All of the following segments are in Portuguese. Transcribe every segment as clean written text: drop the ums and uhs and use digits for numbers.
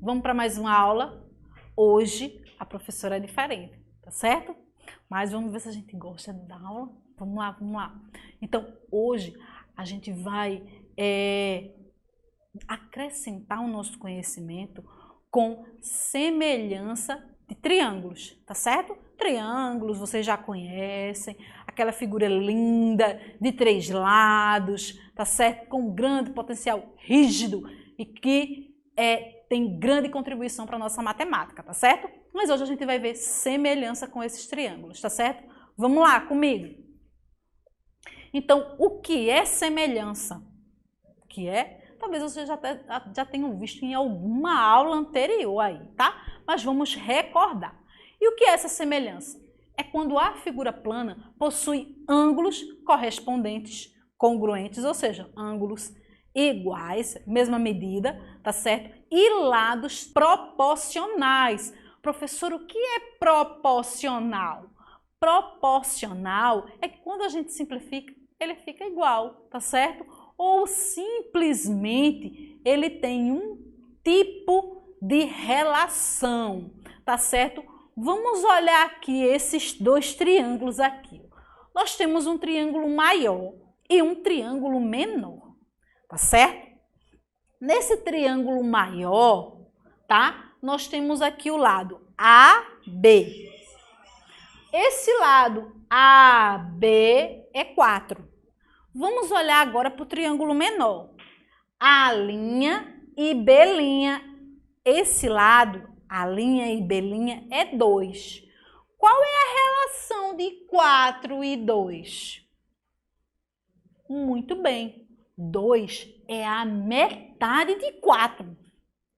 Vamos para mais uma aula? Hoje a professora é diferente, tá certo? Mas vamos ver se a gente gosta da aula. Vamos lá, vamos lá. Então, hoje a gente vai acrescentar o nosso conhecimento com semelhança de triângulos, tá certo? Triângulos, vocês já conhecem, aquela figura linda de 3 lados, tá certo? Com grande potencial rígido e que tem grande contribuição para a nossa matemática, tá certo? Mas hoje a gente vai ver semelhança com esses triângulos, tá certo? Vamos lá comigo. Então, o que é semelhança? O que é? Talvez vocês já tenham visto em alguma aula anterior aí, tá? Mas vamos recordar. E o que é essa semelhança? É quando a figura plana possui ângulos correspondentes, congruentes, ou seja, ângulos iguais, mesma medida, tá certo? E lados proporcionais. Professor, o que é proporcional? Proporcional é que quando a gente simplifica, ele fica igual, tá certo? Ou simplesmente ele tem um tipo de relação, tá certo? Vamos olhar aqui esses 2 triângulos aqui. Nós temos um triângulo maior e um triângulo menor, tá certo? Nesse triângulo maior, tá? Nós temos aqui o lado AB. Esse lado AB é 4. Vamos olhar agora para o triângulo menor. A' e B'. Esse lado, A' e B' é 2. Qual é a relação de 4 e 2? Muito bem. 2 é a metade de 4.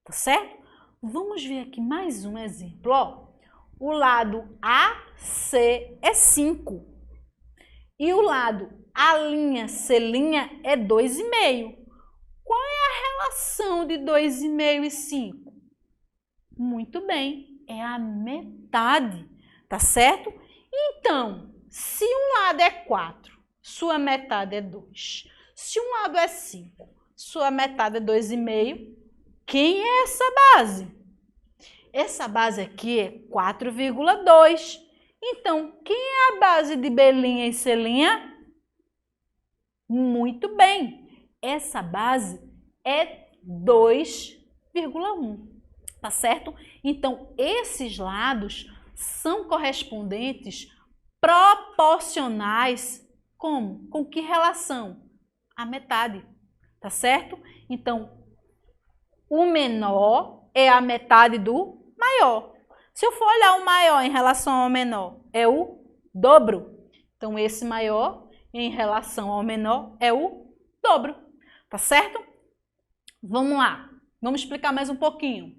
Tá certo? Vamos ver aqui mais um exemplo. Ó. O lado AC é 5. E o lado A'C' é 2,5. Qual é a relação de 2,5 e 5? Muito bem, é a metade, tá certo? Então, se um lado é 4, sua metade é 2. Se um lado é 5, sua metade é 2,5, quem é essa base? Essa base aqui é 4,2. Então, quem é a base de B' e C'? Muito bem, essa base é 2,1, tá certo? Então, esses lados são correspondentes proporcionais como? Com que relação? A metade, tá certo? Então, o menor é a metade do maior. Se eu for olhar o maior em relação ao menor, é o dobro. Então, esse maior em relação ao menor é o dobro, tá certo? Vamos lá, vamos explicar mais um pouquinho.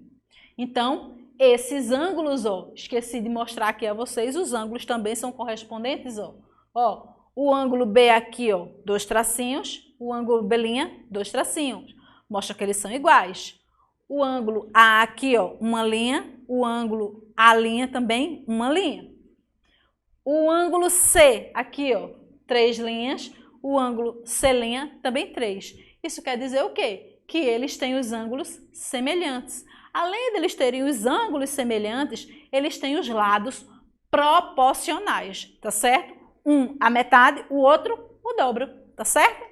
Então, esses ângulos, ó, esqueci de mostrar aqui a vocês, os ângulos também são correspondentes, ó. Ó, o ângulo B aqui, ó, 2 tracinhos, o ângulo B', 2 tracinhos. Mostra que eles são iguais. O ângulo A aqui, ó, uma linha, o ângulo A' também, uma linha. O ângulo C aqui, ó, 3 linhas, o ângulo C' também 3. Isso quer dizer o quê? Que eles têm os ângulos semelhantes. Além de eles terem os ângulos semelhantes, eles têm os lados proporcionais, tá certo? Um a metade, o outro o dobro, tá certo?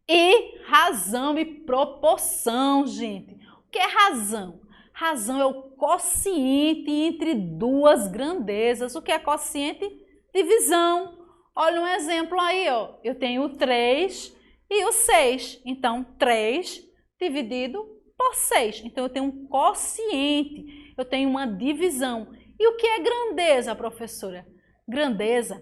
E razão e proporção, gente. O que é razão? Razão é o quociente entre 2 grandezas. O que é quociente? Divisão. Olha um exemplo aí, ó. Eu tenho o 3 e o 6. Então, 3 dividido por 6. Então, eu tenho um quociente, eu tenho uma divisão. E o que é grandeza, professora? Grandeza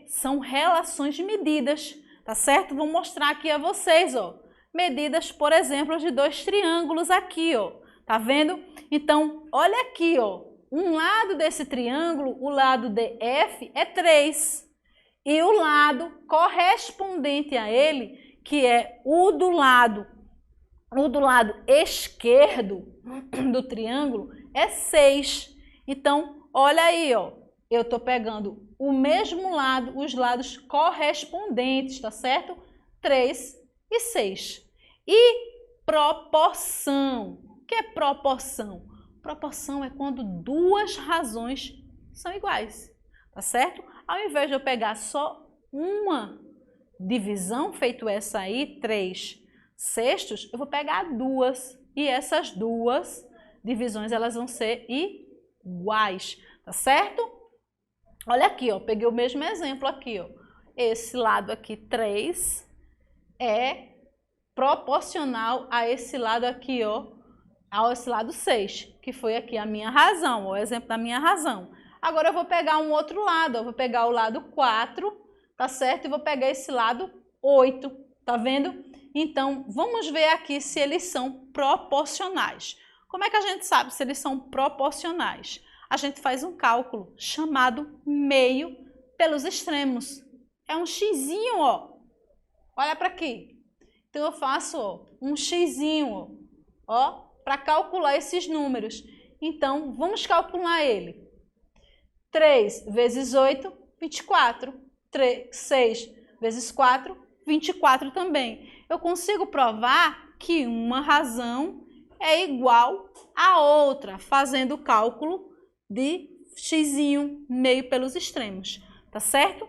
são relações de medidas, tá certo? Vou mostrar aqui a vocês, ó. Medidas, por exemplo, de 2 triângulos aqui, ó. Tá vendo? Então, olha aqui, ó. Um lado desse triângulo, o lado DF, é 3. E o lado correspondente a ele, que é o do lado esquerdo do triângulo, é 6. Então, olha aí, ó. Eu estou pegando o mesmo lado, os lados correspondentes, tá certo? 3 e 6. E proporção. O que é proporção? Proporção é quando duas razões são iguais, tá certo? Ao invés de eu pegar só uma divisão, feito essa aí, 3/6, eu vou pegar duas. E essas duas divisões, elas vão ser iguais, tá certo? Olha aqui, ó, peguei o mesmo exemplo aqui, ó. Esse lado aqui, 3, é proporcional a esse lado aqui, ó, a esse lado 6, que foi aqui a minha razão, o exemplo da minha razão. Agora eu vou pegar um outro lado, eu vou pegar o lado 4, tá certo? E vou pegar esse lado 8, tá vendo? Então, vamos ver aqui se eles são proporcionais. Como é que a gente sabe se eles são proporcionais? A gente faz um cálculo chamado meio pelos extremos. É um xizinho, ó. Olha para aqui. Então, eu faço, ó, um xizinho, ó, para calcular esses números. Então, vamos calcular ele. 3 vezes 8, 24. 6 vezes 4, 24 também. Eu consigo provar que uma razão é igual à outra, fazendo o cálculo de xizinho, meio pelos extremos, tá certo?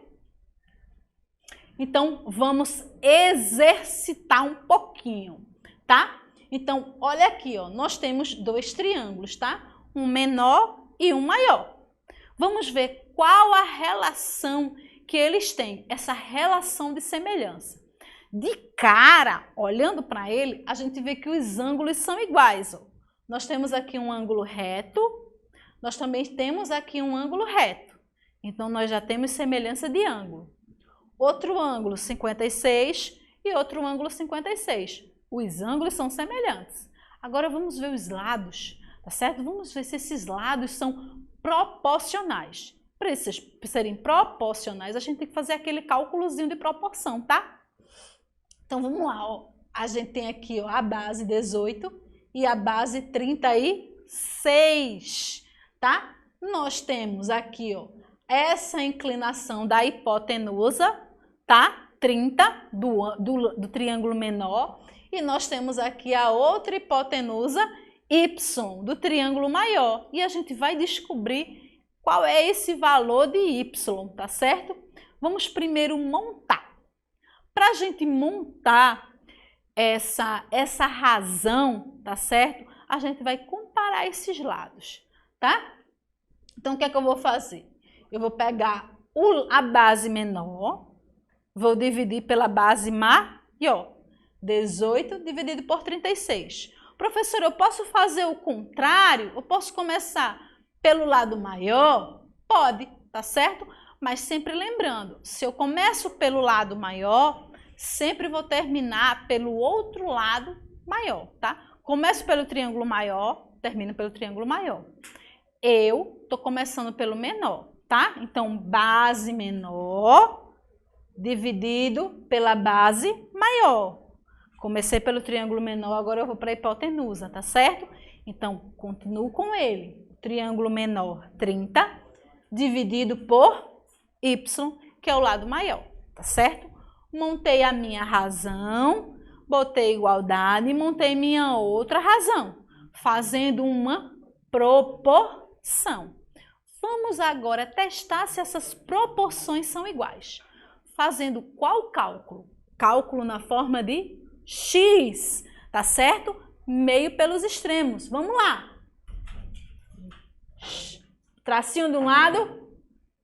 Então, vamos exercitar um pouquinho, tá? Então, olha aqui, ó, nós temos dois triângulos, tá? Um menor e um maior. Vamos ver qual a relação que eles têm, essa relação de semelhança. De cara, olhando para ele, a gente vê que os ângulos são iguais. Ó. Nós temos aqui um ângulo reto, nós também temos aqui um ângulo reto. Então, nós já temos semelhança de ângulo. Outro ângulo, 56, e outro ângulo, 56. Os ângulos são semelhantes. Agora, vamos ver os lados, tá certo? Vamos ver se esses lados são proporcionais. Para esses serem proporcionais, a gente tem que fazer aquele cálculozinho de proporção, tá? Então, vamos lá, ó. A gente tem aqui, ó, a base 18 e a base 36, tá? Nós temos aqui, ó, essa inclinação da hipotenusa, tá? 30 do triângulo menor. E nós temos aqui a outra hipotenusa, y, do triângulo maior. E a gente vai descobrir qual é esse valor de y, tá certo? Vamos primeiro montar. Para a gente montar essa razão, tá certo? A gente vai comparar esses lados, tá? Então, o que é que eu vou fazer? Eu vou pegar a base menor, vou dividir pela base maior. 18 dividido por 36. Professor, eu posso fazer o contrário? Eu posso começar pelo lado maior? Pode, tá certo? Mas sempre lembrando, se eu começo pelo lado maior, sempre vou terminar pelo outro lado maior, tá? Começo pelo triângulo maior, termino pelo triângulo maior. Eu tô começando pelo menor, tá? Então, base menor dividido pela base maior. Comecei pelo triângulo menor, agora eu vou para a hipotenusa, tá certo? Então, continuo com ele. Triângulo menor, 30, dividido por y, que é o lado maior, tá certo? Montei a minha razão, botei igualdade e montei minha outra razão, fazendo uma proporção. Vamos agora testar se essas proporções são iguais. Fazendo qual cálculo? Cálculo na forma de x, tá certo? Meio pelos extremos. Vamos lá. Tracinho de um lado,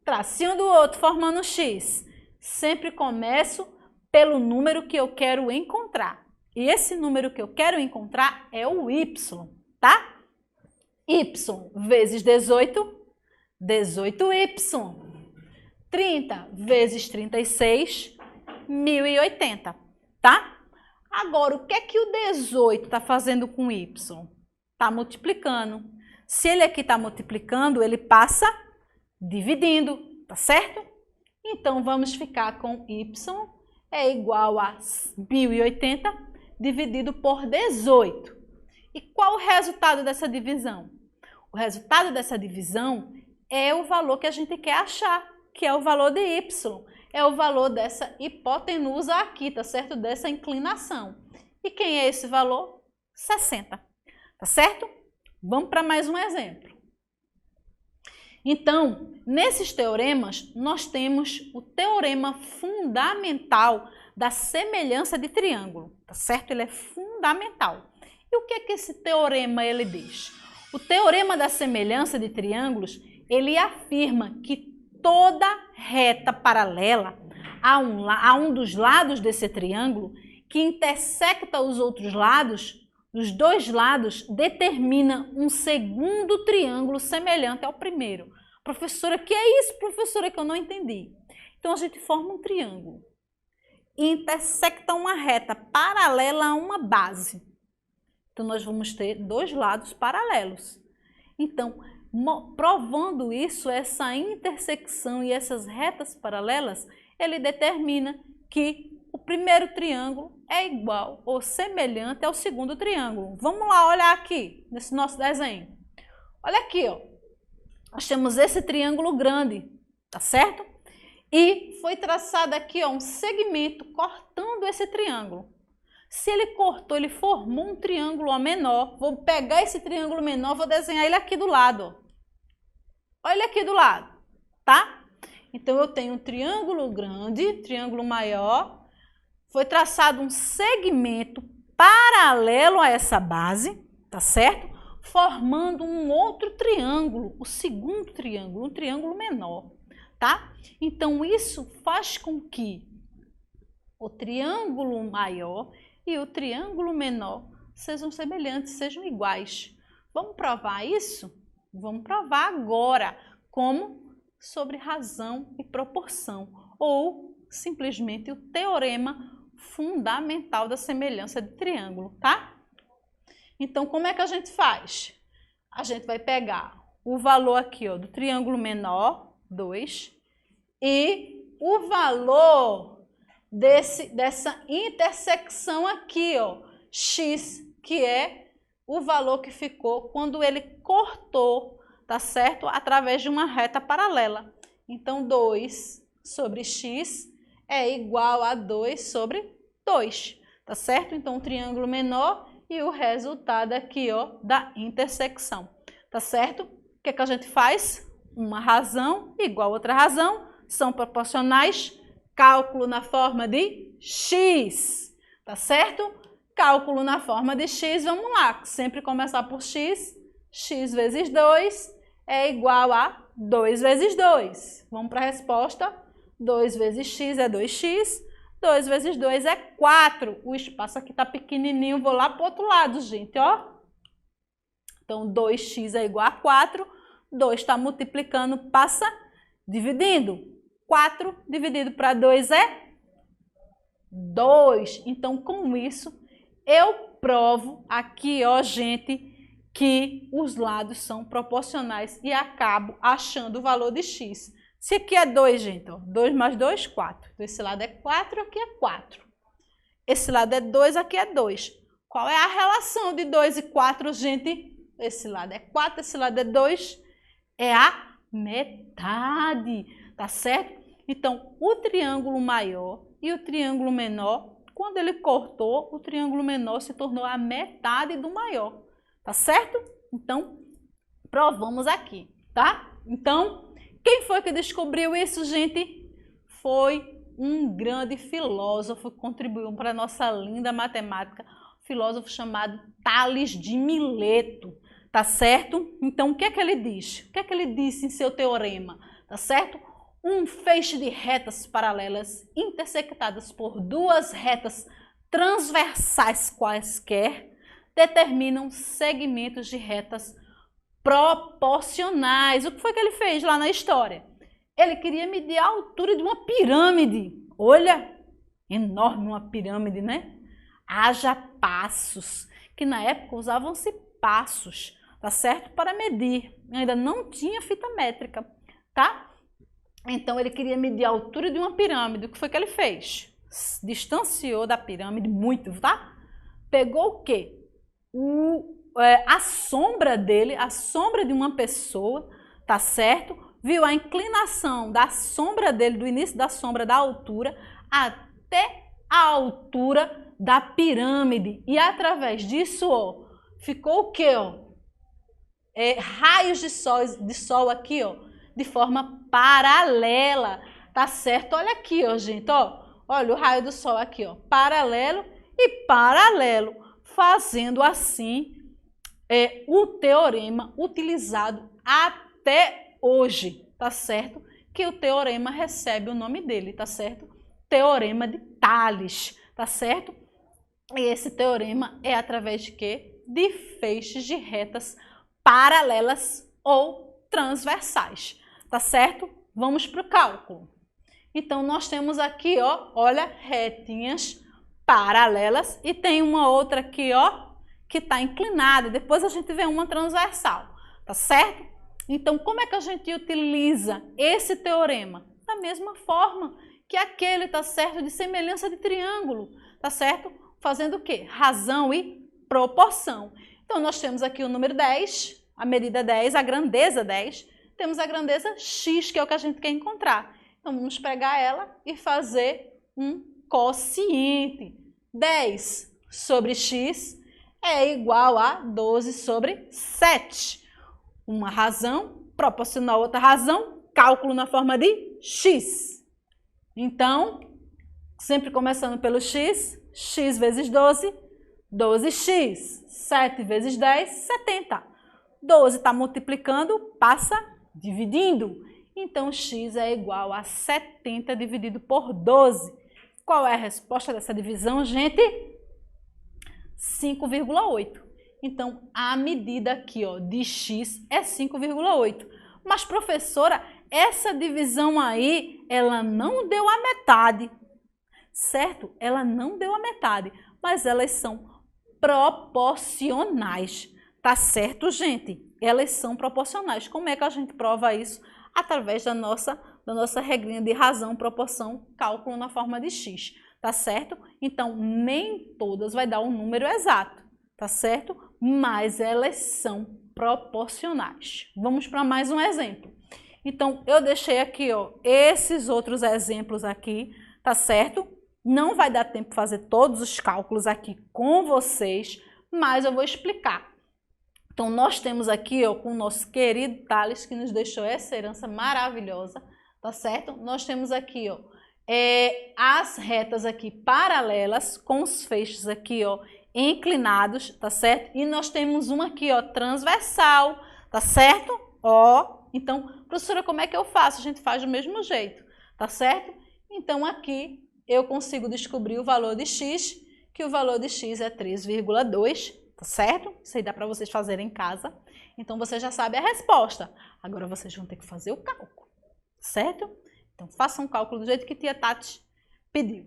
tracinho do outro, formando x. Sempre começo pelo número que eu quero encontrar. E esse número que eu quero encontrar é o y, tá? Y vezes 18, 18y. 30 vezes 36, 1080, tá? Agora, o que é que o 18 está fazendo com y? Está multiplicando. Se ele aqui está multiplicando, ele passa dividindo, tá certo? Então, vamos ficar com y é igual a 1080 dividido por 18. E qual o resultado dessa divisão? O resultado dessa divisão é o valor que a gente quer achar, que é o valor de y. É o valor dessa hipotenusa aqui, tá certo? Dessa inclinação. E quem é esse valor? 60. tá certo? Vamos para mais um exemplo. Então, nesses teoremas, nós temos o teorema fundamental da semelhança de triângulo, tá certo? Ele é fundamental. E o que é que esse teorema ele diz? O teorema da semelhança de triângulos, ele afirma que toda reta paralela a um dos lados desse triângulo que intersecta os outros lados, os dois lados, determina um segundo triângulo semelhante ao primeiro. Professora, que é isso, professora, que eu não entendi? Então, a gente forma um triângulo e intersecta uma reta paralela a uma base. Então, nós vamos ter dois lados paralelos. Então, provando isso, essa intersecção e essas retas paralelas, ele determina que o primeiro triângulo é igual ou semelhante ao segundo triângulo. Vamos lá olhar aqui, nesse nosso desenho. Olha aqui, ó. Nós temos esse triângulo grande, tá certo? E foi traçado aqui, ó, um segmento cortando esse triângulo. Se ele cortou, ele formou um triângulo menor. Vou pegar esse triângulo menor, vou desenhar ele aqui do lado, ó. Olha aqui do lado, tá? Então, eu tenho um triângulo grande, triângulo maior. Foi traçado um segmento paralelo a essa base, tá certo? Formando um outro triângulo, o segundo triângulo, um triângulo menor, tá? Então, isso faz com que o triângulo maior e o triângulo menor sejam semelhantes, sejam iguais. Vamos provar isso? Vamos provar agora, como sobre razão e proporção, ou simplesmente o teorema fundamental da semelhança de triângulo, tá? Então, como é que a gente faz? A gente vai pegar o valor aqui, ó, do triângulo menor, 2, e o valor dessa intersecção aqui, ó, x, que é o valor que ficou quando ele cortou, tá certo? Através de uma reta paralela. Então, 2 sobre x é igual a 2 sobre 2, tá certo? Então, o triângulo menor e o resultado aqui, ó, da intersecção, tá certo? O que é que a gente faz? Uma razão igual a outra razão, são proporcionais, cálculo na forma de x, tá certo? Cálculo na forma de x, vamos lá, sempre começar por x, x vezes 2 é igual a 2 vezes 2. Vamos para a resposta, 2 vezes x é 2x, 2 vezes 2 é 4. O espaço aqui está pequenininho, vou lá para o outro lado, gente, ó. Então, 2x é igual a 4, 2 está multiplicando, passa dividindo. 4 dividido para 2 é 2. Então, com isso, eu provo aqui, ó, gente, que os lados são proporcionais e acabo achando o valor de x. Se aqui é 2, gente, ó, 2 mais 2, 4. Então, esse lado é 4, aqui é 4. Esse lado é 2, aqui é 2. Qual é a relação de 2 e 4, gente? Esse lado é 4, esse lado é 2. É a metade, tá certo? Então, o triângulo maior e o triângulo menor, quando ele cortou, o triângulo menor se tornou a metade do maior, tá certo? Então, provamos aqui, tá? Então, quem foi que descobriu isso, gente? Foi um grande filósofo que contribuiu para a nossa linda matemática, um filósofo chamado Tales de Mileto, tá certo? Então, o que é que ele diz? O que é que ele disse em seu teorema, tá certo? Um feixe de retas paralelas intersectadas por duas retas transversais quaisquer determinam segmentos de retas proporcionais. O que foi que ele fez lá na história? Ele queria medir a altura de uma pirâmide. Olha, enorme uma pirâmide, né? Haja passos, que na época usavam-se passos, tá certo? Para medir. Ainda não tinha fita métrica, tá? Então, ele queria medir a altura de uma pirâmide. O que foi que ele fez? Distanciou da pirâmide muito, tá? Pegou o quê? A sombra dele, a sombra de uma pessoa, tá certo? Viu a inclinação da sombra dele, do início da sombra da altura até a altura da pirâmide. E através disso, ó, ficou o quê, ó? Raios de sol aqui, ó, de forma paralela, tá certo? Olha aqui, ó, gente, ó. Olha o raio do sol aqui, ó, paralelo e paralelo, fazendo assim o teorema utilizado até hoje, tá certo? Que o teorema recebe o nome dele, tá certo? Teorema de Tales, tá certo? E esse teorema é através de quê? De feixes de retas paralelas ou transversais, tá certo? Vamos para o cálculo. Então, nós temos aqui, ó, olha, retinhas paralelas e tem uma outra aqui, ó, que está inclinada. Depois a gente vê uma transversal, tá certo? Então, como é que a gente utiliza esse teorema? Da mesma forma que aquele, tá certo, de semelhança de triângulo, tá certo? Fazendo o quê? Razão e proporção. Então, nós temos aqui o número 10, a medida 10, a grandeza 10. Temos a grandeza x, que é o que a gente quer encontrar. Então, vamos pegar ela e fazer um quociente. 10 sobre x é igual a 12 sobre 7. Uma razão proporcional a outra razão, cálculo na forma de x. Então, sempre começando pelo x, x vezes 12, 12x. 7 vezes 10, 70. 12 está multiplicando, passa dividindo. Então, x é igual a 70 dividido por 12. Qual é a resposta dessa divisão, gente? 5,8. Então, a medida aqui, ó, de x é 5,8. Mas, professora, essa divisão aí, ela não deu a metade, certo? Ela não deu a metade, mas elas são proporcionais, tá certo, gente? Elas são proporcionais. Como é que a gente prova isso? Através da nossa regrinha de razão, proporção, cálculo na forma de x, tá certo? Então, nem todas vai dar um número exato, tá certo? Mas elas são proporcionais. Vamos para mais um exemplo. Então, eu deixei aqui, ó, esses outros exemplos aqui, tá certo? Não vai dar tempo de fazer todos os cálculos aqui com vocês, mas eu vou explicar. Então, nós temos aqui, ó, com o nosso querido Tales, que nos deixou essa herança maravilhosa, tá certo? Nós temos aqui, ó, as retas aqui paralelas, com os feixes aqui, ó, inclinados, tá certo? E nós temos uma aqui, ó, transversal, tá certo? Ó, então, professora, como é que eu faço? A gente faz do mesmo jeito, tá certo? Então, aqui eu consigo descobrir o valor de x, que o valor de x é 3,2, tá certo? Isso aí dá para vocês fazerem em casa. Então, você já sabe a resposta. Agora, vocês vão ter que fazer o cálculo, certo? Então, façam o cálculo do jeito que tia Tati pediu.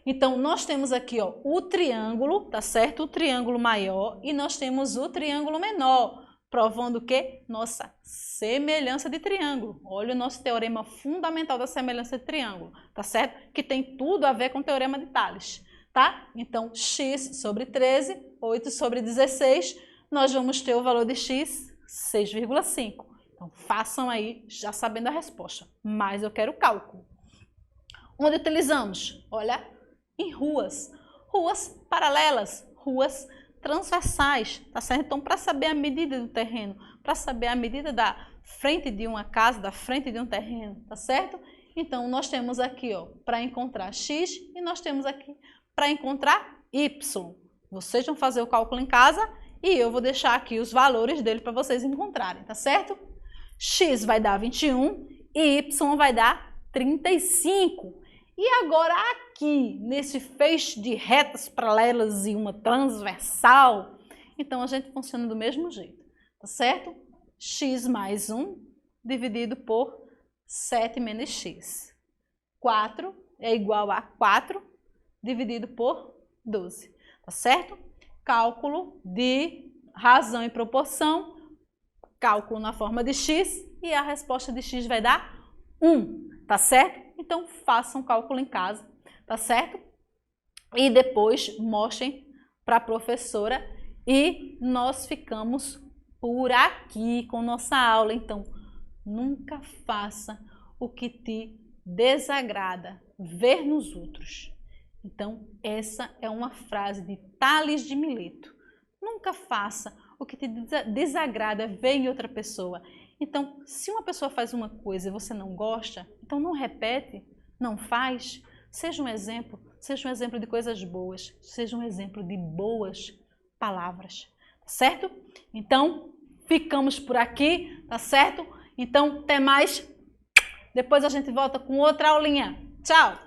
Então, nós temos aqui, ó, o triângulo, tá certo? O triângulo maior e nós temos o triângulo menor, provando o quê? Nossa semelhança de triângulo. Olha o nosso teorema fundamental da semelhança de triângulo, tá certo? Que tem tudo a ver com o teorema de Tales, tá? Então, x sobre 13, 8 sobre 16, nós vamos ter o valor de x, 6,5. Então, façam aí já sabendo a resposta, mas eu quero o cálculo. Onde utilizamos? Olha, em ruas. Ruas paralelas, ruas transversais, tá certo? Então, para saber a medida do terreno, para saber a medida da frente de uma casa, da frente de um terreno, tá certo? Então, nós temos aqui, ó, para encontrar x e nós temos aqui para encontrar y. Vocês vão fazer o cálculo em casa e eu vou deixar aqui os valores dele para vocês encontrarem, tá certo? X vai dar 21 e y vai dar 35. E agora aqui, nesse feixe de retas paralelas e uma transversal, então a gente funciona do mesmo jeito, tá certo? X mais 1 dividido por 7 menos x. 4 é igual a 4 dividido por 12, tá certo? Cálculo de razão e proporção, cálculo na forma de x e a resposta de x vai dar 1, tá certo? Então, façam cálculo em casa, tá certo? E depois mostrem para a professora e nós ficamos por aqui com nossa aula. Então, nunca faça o que te desagrada, ver nos outros. Então, essa é uma frase de Tales de Mileto, Nunca faça o que te desagrada ver em outra pessoa. Então, se uma pessoa faz uma coisa e você não gosta, então não repete, não faz. Seja um exemplo de coisas boas, seja um exemplo de boas palavras, tá certo? Então, ficamos por aqui, tá certo? Então, até mais. Depois a gente volta com outra aulinha. Tchau!